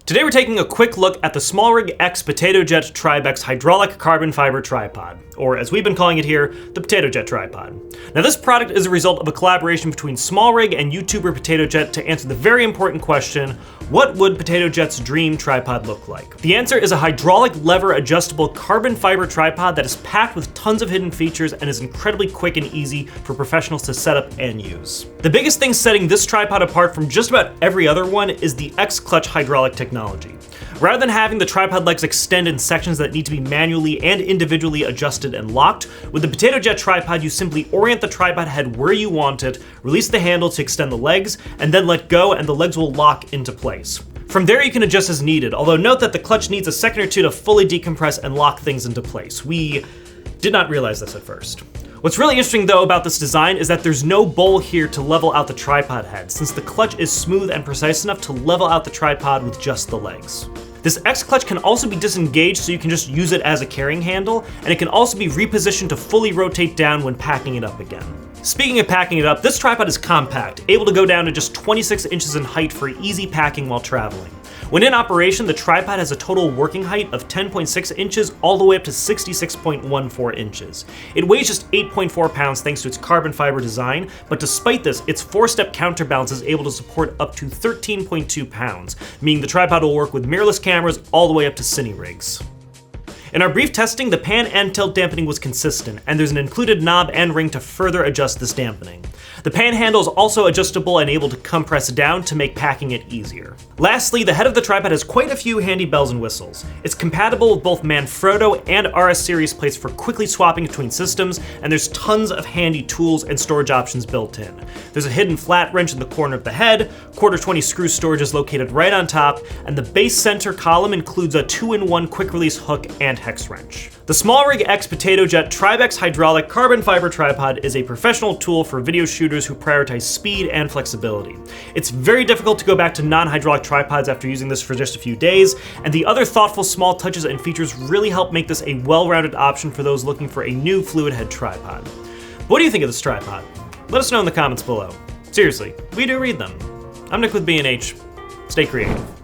Today we're taking a quick look at the SmallRig X Potato Jet Tribex hydraulic carbon fiber tripod, or as we've been calling it here, the Potato Jet tripod. Now this product is a result of a collaboration between SmallRig and YouTuber Potato Jet to answer the very important question, what would Potato Jet's dream tripod look like? The answer is a hydraulic lever adjustable carbon fiber tripod that is packed with tons of hidden features and is incredibly quick and easy for professionals to set up and use. The biggest thing setting this tripod apart from just about every other one is the X-clutch hydraulic technology. Rather than having the tripod legs extend in sections that need to be manually and individually adjusted and locked, with the Potato Jet tripod you simply orient the tripod head where you want it, release the handle to extend the legs, and then let go and the legs will lock into place. From there you can adjust as needed, although note that the clutch needs a second or two to fully decompress and lock things into place. We did not realize this at first. What's really interesting though about this design is that there's no bowl here to level out the tripod head, since the clutch is smooth and precise enough to level out the tripod with just the legs. This X-clutch can also be disengaged so you can just use it as a carrying handle, and it can also be repositioned to fully rotate down when packing it up again. Speaking of packing it up, this tripod is compact, able to go down to just 26 inches in height for easy packing while traveling. When in operation, the tripod has a total working height of 10.6 inches all the way up to 66.14 inches. It weighs just 8.4 pounds thanks to its carbon fiber design, but despite this, its 4-step counterbalance is able to support up to 13.2 pounds, meaning the tripod will work with mirrorless cameras all the way up to cine rigs. In our brief testing, the pan and tilt dampening was consistent, and there's an included knob and ring to further adjust this dampening. The pan handle is also adjustable and able to compress down to make packing it easier. Lastly, the head of the tripod has quite a few handy bells and whistles. It's compatible with both Manfrotto and RS series plates for quickly swapping between systems, and there's tons of handy tools and storage options built in. There's a hidden flat wrench in the corner of the head, quarter 20 screw storage is located right on top, and the base center column includes a 2-in-1 quick release hook and hex wrench. The SmallRig X Potato Jet Tribex hydraulic carbon fiber tripod is a professional tool for video shooters who prioritize speed and flexibility. It's very difficult to go back to non-hydraulic tripods after using this for just a few days, and the other thoughtful small touches and features really help make this a well-rounded option for those looking for a new fluid head tripod. What do you think of this tripod? Let us know in the comments below. Seriously, we do read them. I'm Nick with B&H. Stay creative.